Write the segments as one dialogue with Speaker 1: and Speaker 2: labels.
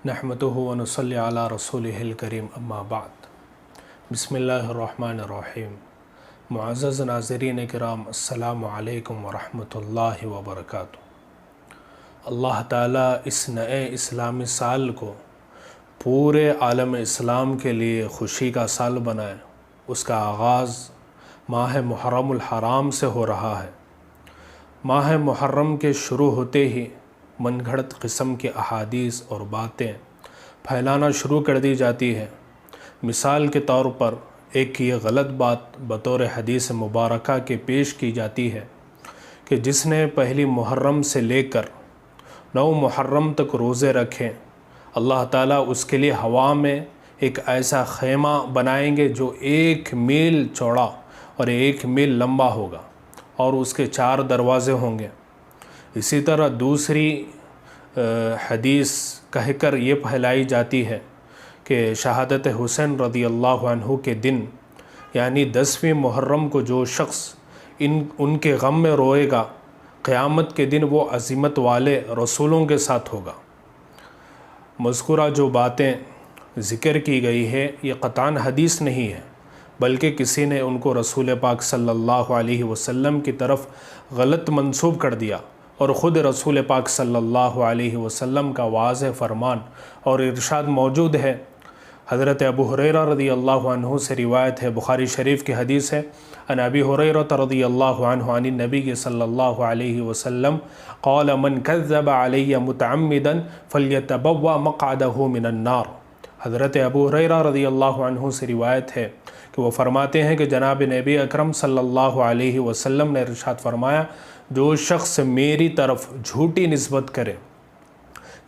Speaker 1: नहमदुहु व नसल्ली अला रसूलिहिल करीम अम्मा बाद। बिस्मिल्लाहिर्रहमानिर्रहीम। मुअज़्ज़ज़ नाज़रीन किराम, अस्सलामु अलैकुम व रहमतुल्लाहि व बरकातुहू। अल्लाह ताला इस नए इस्लामी साल को पूरे आलम इस्लाम के लिए खुशी का साल बनाए। उसका आगाज़ माह मुहर्रमुल हराम से हो रहा है। माह मुहर्रम के शुरू होते ही मनगढ़ंत किस्म के अहादीस और बातें फैलाना शुरू कर दी जाती है। मिसाल के तौर पर एक ये गलत बात बतौर हदीस मुबारका के पेश की जाती है कि जिसने पहली मुहर्रम से लेकर 9 मुहर्रम तक रोज़े रखें, अल्लाह ताला उसके लिए हवा में एक ऐसा ख़ैमा बनाएंगे जो 1 मील चौड़ा और 1 मील लंबा होगा और उसके 4 दरवाज़े होंगे। इसी तरह दूसरी हदीस कहकर ये फैलाई जाती है कि शहादत हुसैन रदी अल्लाह अन्हु के दिन यानी 10वीं मुहर्रम को जो शख्स उनके गम में रोएगा, क़यामत के दिन वो अज़ीमत वाले रसूलों के साथ होगा। मज़कूरा जो बातें ज़िक्र की गई है ये क़तान हदीस नहीं है, बल्कि किसी ने उनको रसूल पाक सल्लल्लाहु अलैहि वसल्लम की तरफ गलत मंसूब कर दिया और ख़ुद रसूल पाक सल्लल्लाहु अलैहि वसल्लम का वाज़ेह फरमान और इरशाद मौजूद है। हज़रत अबू हुरैरा रदी अल्लाहु अन्हु से रिवायत है, बुखारी शरीफ की हदीस है। अन अबी हुरैरा रदी अल्लाहु अन्हु अन नबी सल्लल्लाहु अलैहि वसल्लम क़ाल मन कज़्ज़ब अलैया मुतअम्मिदन फ़ल्यतबव्वा मक़अदहु मिनन नार। हज़रत अबू हुरैरा रदी अल्लाहु अन्हु से रिवायत है कि वो फरमाते हैं कि जनाब नबी अकरम सल्लल्लाहु अलैहि वसल्लम ने इरशाद फरमाया, जो शख्स मेरी तरफ झूठी निस्बत करे,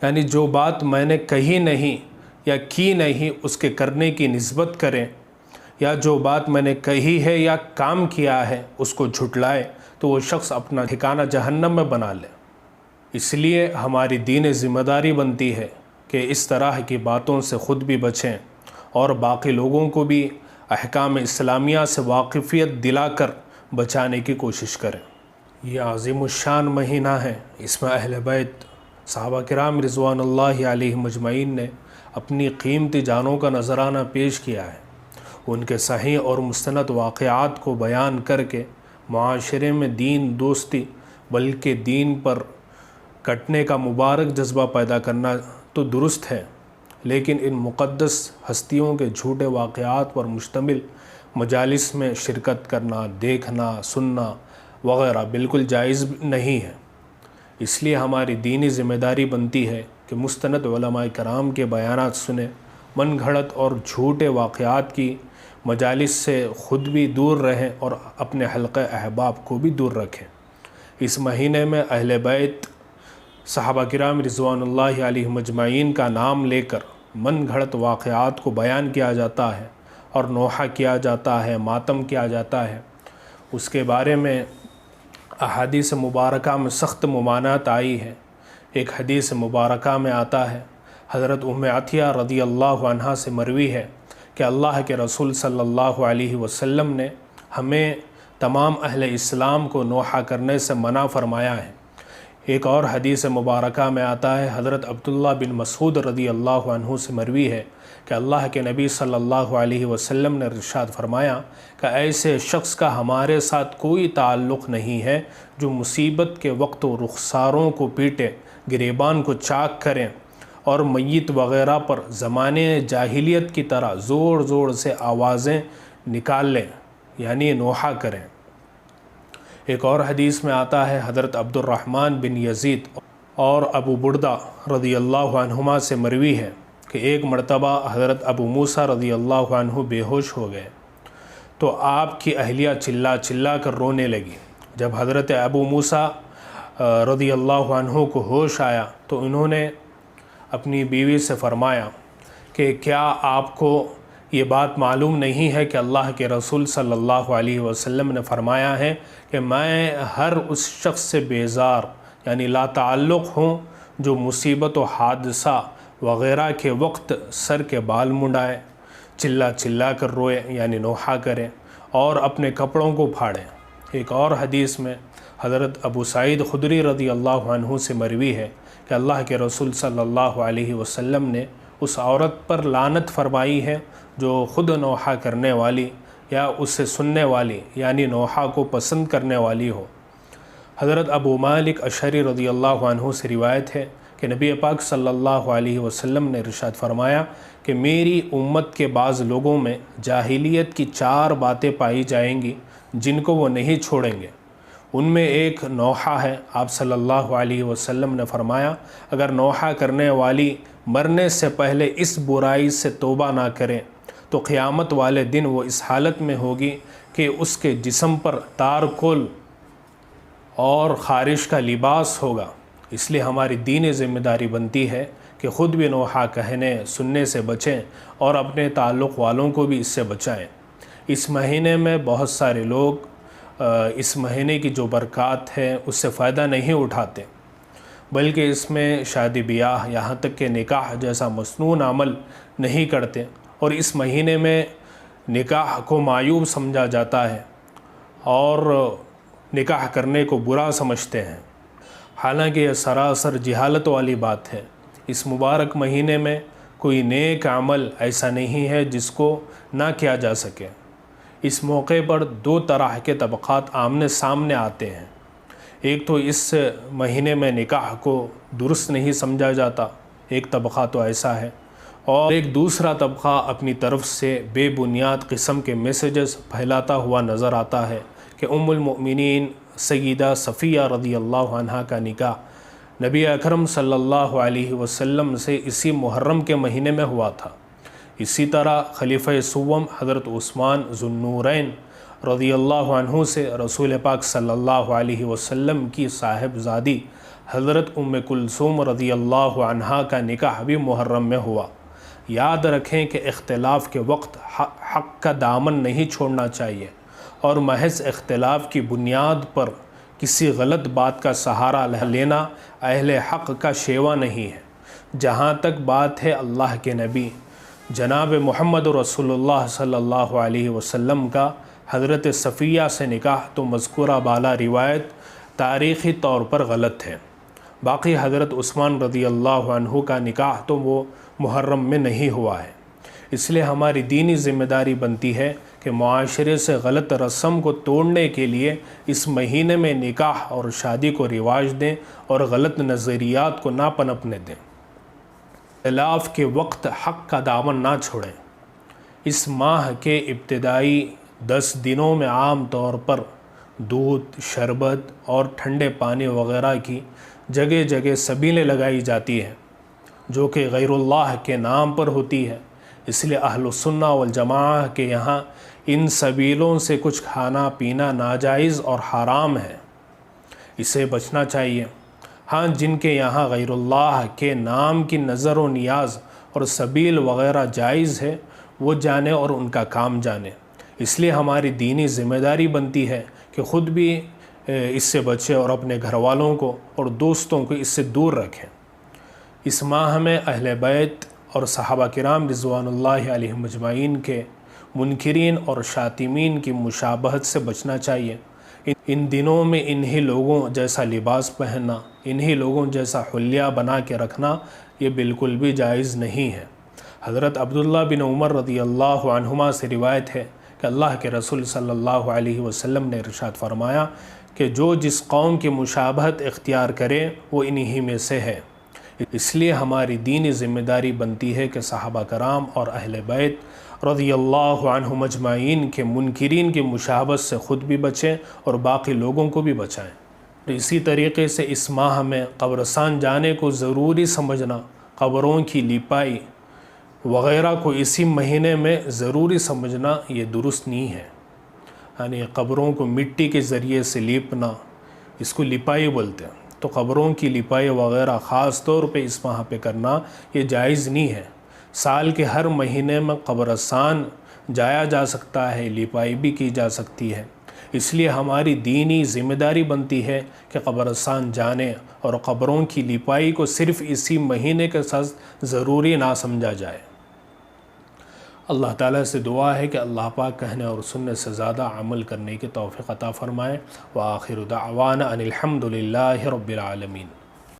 Speaker 1: यानी जो बात मैंने कही नहीं या की नहीं उसके करने की निस्बत करें, या जो बात मैंने कही है या काम किया है उसको झुटलाए, तो वो शख्स अपना ठिकाना जहन्नम में बना ले। इसलिए हमारी दीन ज़िम्मेदारी बनती है कि इस तरह की बातों से ख़ुद भी बचें और बाकी लोगों को भी अहकाम इस्लामिया से वाक़िफ़ियत दिलाकर बचाने की कोशिश करें। यह अज़ीमुश्शान महीना है। इसमें अहले बैत सहाबा किराम रिज़वानुल्लाहि अलैहिम अजमईन ने अपनी कीमती जानों का नज़राना पेश किया है। उनके सही और मुस्तनद वाक़यात को बयान करके मुआशरे में दीन दोस्ती बल्कि दीन पर कटने का मुबारक जज्बा पैदा करना तो दुरुस्त है, लेकिन इन मुक़द्दस हस्तियों के झूठे वाक़यात पर मुश्तमिल मजालिस में शिरकत करना, देखना, सुनना वग़ैरह बिल्कुल जायज़ नहीं है। इसलिए हमारी दीनी ज़िम्मेदारी बनती है कि मुस्तनद उलमाए कराम के बयानात सुने, मन घड़त और झूठे वाक़यात की मजालिस से ख़ुद भी दूर रहें और अपने हल्क़े अहबाब को भी दूर रखें। इस महीने में अहले बैत सहाबा किराम रिज़वानुल्लाहि अलैहिम अजमईन का नाम लेकर मन घड़त वाक़यात को बयान किया जाता है और नोहा किया जाता है, मातम किया जाता है। उसके बारे में अहादीस मुबारका में सख्त मुमानात आई है। एक हदीस मुबारका में आता है, हज़रत उम्मे अतिया रदी अल्लाहु अन्हा से मरवी है कि अल्लाह के रसूल सल्लल्लाहु अलैहि वसल्लम ने हमें तमाम अहले इस्लाम को नोहा करने से मना फरमाया है। एक और हदीस मुबारका में आता है, हज़रत अब्दुल्ला बिन मसूद रदी अल्लाहु अन्हु से मरवी है कि अल्लाह के नबी सल्लल्लाहु अलैहि वसल्लम ने इरशाद फरमाया कि ऐसे शख्स का हमारे साथ कोई ताल्लुक़ नहीं है जो मुसीबत के वक्त रुखसारों को पीटे, गिरेबान को चाक करें और मय्यत वग़ैरह पर ज़माने जाहिलियत की तरह ज़ोर ज़ोर से आवाज़ें निकाल लें, यानी नोहा करें। एक और हदीस में आता है, हज़रत अब्दुर्रहमान बिन यज़ीद और अबू बुर्दा रदी अल्लाहु अन्हुमा से मरवी है कि एक मरतबा हज़रत अबू मूसा रदी अल्लाहु अन्हु बेहोश हो गए तो आपकी अहलिया चिल्ला चिल्ला कर रोने लगी। जब हज़रत अबू मूसा रदी अल्लाहु अन्हु को होश आया तो उन्होंने अपनी बीवी से फ़रमाया कि क्या आपको ये बात मालूम नहीं है कि अल्लाह के रसूल सल्लल्लाहु अलैहि वसल्लम ने फ़रमाया है कि मैं हर उस शख्स से बेज़ार यानी ला ताल्लुक़ हूँ जो मुसीबत व हादसा वग़ैरह के वक्त सर के बाल मुंडाए, चिल्ला चिल्ला कर रोए यानी नोहा करें और अपने कपड़ों को फाड़ें। एक और हदीस में हज़रत अबू सईद खुदरी रज़ी अल्लाहु अन्हु से मरवी है کہ اللہ کے رسول صلی اللہ علیہ وسلم نے اس عورت پر لعنت فرمائی ہے جو خود نوحہ کرنے والی یا اس سے سننے والی یعنی نوحہ کو پسند کرنے والی ہو۔ حضرت ابو مالک اشعری رضی اللہ عنہ سے روایت ہے کہ نبی پاک صلی اللہ علیہ وسلم نے ارشاد فرمایا کہ میری امت کے بعض لوگوں میں جاہلیت کی 4 باتیں پائی جائیں گی جن کو وہ نہیں چھوڑیں گے۔ ان میں ایک نوحہ ہے۔ آپ صلی اللہ علیہ وسلم نے فرمایا اگر نوحہ کرنے والی مرنے سے پہلے اس برائی سے توبہ نہ کرے تو قیامت والے دن وہ اس حالت میں ہوگی کہ اس کے جسم پر تارکول اور خارش کا لباس ہوگا۔ اس لیے ہماری دینی ذمہ داری بنتی ہے کہ خود بھی نوحہ کہنے سننے سے بچیں اور اپنے تعلق والوں کو بھی اس سے بچائیں۔ اس مہینے میں بہت سارے لوگ اس مہینے کی جو برکات ہے اس سے فائدہ نہیں اٹھاتے، بلکہ اس میں شادی بیاہ یہاں تک کہ نکاح جیسا مسنون عمل نہیں کرتے، اور اس مہینے میں نکاح کو معیوب سمجھا جاتا ہے اور نکاح کرنے کو برا سمجھتے ہیں، حالانکہ یہ سراسر جہالت والی بات ہے۔ اس مبارک مہینے میں کوئی نیک عمل ایسا نہیں ہے جس کو نہ کیا جا سکے۔ اس موقع پر 2 طرح کے طبقات آمنے سامنے آتے ہیں۔ ایک تو اس مہینے میں نکاح کو درست نہیں سمجھا جاتا، ایک طبقہ تو ایسا ہے، اور ایک دوسرا طبقہ اپنی طرف سے بے بنیاد قسم کے میسیجز پھیلاتا ہوا نظر آتا ہے کہ ام المؤمنین سیدہ صفیہ رضی اللہ عنہ کا نکاح نبی اکرم صلی اللہ علیہ وسلم سے اسی محرم کے مہینے میں ہوا تھا۔ اسی طرح خلیفہ سوم حضرت عثمان ذو النورین رضی اللہ عنہ سے رسول پاک صلی اللہ علیہ وسلم کی صاحبزادی حضرت ام کلثوم رضی اللہ عنہ کا نکاح بھی محرم میں ہوا۔ یاد رکھیں کہ اختلاف کے وقت حق کا دامن نہیں چھوڑنا چاہیے، اور محض اختلاف کی بنیاد پر کسی غلط بات کا سہارا لینا اہل حق کا شیوا نہیں ہے۔ جہاں تک بات ہے اللہ کے نبی جناب محمد رسول اللہ صلی اللہ علیہ وسلم کا حضرت صفیہ سے نکاح، تو مذکورہ بالا روایت تاریخی طور پر غلط ہے۔ باقی حضرت عثمان رضی اللہ عنہ کا نکاح تو وہ محرم میں نہیں ہوا ہے۔ اس لیے ہماری دینی ذمہ داری بنتی ہے کہ معاشرے سے غلط رسم کو توڑنے کے لیے اس مہینے میں نکاح اور شادی کو رواج دیں اور غلط نظریات کو نہ پنپنے دیں۔ اختلاف کے وقت حق کا دامن نہ چھوڑیں۔ اس ماہ کے ابتدائی 10 دنوں میں عام طور پر دودھ، شربت اور ٹھنڈے پانی وغیرہ کی جگہ جگہ سبیلیں لگائی جاتی ہیں جو کہ غیر اللہ کے نام پر ہوتی ہے۔ اس لیے اہل السنہ والجماعہ کے یہاں ان سبیلوں سے کچھ کھانا پینا ناجائز اور حرام ہے، اسے بچنا چاہیے۔ ہاں جن کے یہاں غیر اللہ کے نام کی نظر و نیاز اور سبیل وغیرہ جائز ہے وہ جانے اور ان کا کام جانے۔ اس لیے ہماری دینی ذمہ داری بنتی ہے کہ خود بھی اس سے بچے اور اپنے گھر والوں کو اور دوستوں کو اس سے دور رکھیں۔ اس ماہ میں اہل بیت اور صحابہ کرام رضوان اللہ علیہم اجمعین کے منکرین اور شاتمین کی مشابہت سے بچنا چاہیے۔ ان دنوں میں انہی لوگوں جیسا لباس پہننا، انہی لوگوں جیسا حلیہ بنا کے رکھنا یہ بالکل بھی جائز نہیں ہے۔ حضرت عبداللہ بن عمر رضی اللہ عنہما سے روایت ہے کہ اللہ کے رسول صلی اللہ علیہ وسلم نے ارشاد فرمایا کہ جو جس قوم کی مشابہت اختیار کرے وہ انہی میں سے ہے۔ اس لیے ہماری دینی ذمہ داری بنتی ہے کہ صحابہ کرام اور اہل بیت رضی اللہ عنہم اجمعین کے منکرین کی مشابہت سے خود بھی بچیں اور باقی لوگوں کو بھی بچائیں۔ اسی طریقے سے اس ماہ میں قبرستان جانے کو ضروری سمجھنا، قبروں کی لیپائی وغیرہ کو اسی مہینے میں ضروری سمجھنا یہ درست نہیں ہے۔ یعنی قبروں کو مٹی کے ذریعے سے لیپنا، اس کو لیپائی بولتے ہیں، تو قبروں کی لیپائی وغیرہ خاص طور پہ اس ماہ پہ کرنا یہ جائز نہیں ہے۔ سال کے ہر مہینے میں قبرستان جایا جا سکتا ہے، لیپائی بھی کی جا سکتی ہے۔ اس لیے ہماری دینی ذمہ داری بنتی ہے کہ قبرستان جانے اور قبروں کی لیپائی کو صرف اسی مہینے کے ساتھ ضروری نہ سمجھا جائے۔ اللہ تعالیٰ سے دعا ہے کہ اللہ پاک کہنے اور سننے سے زیادہ عمل کرنے کی توفیق عطا فرمائے۔ وآخر دعوانا ان الحمد للہ رب العالمین۔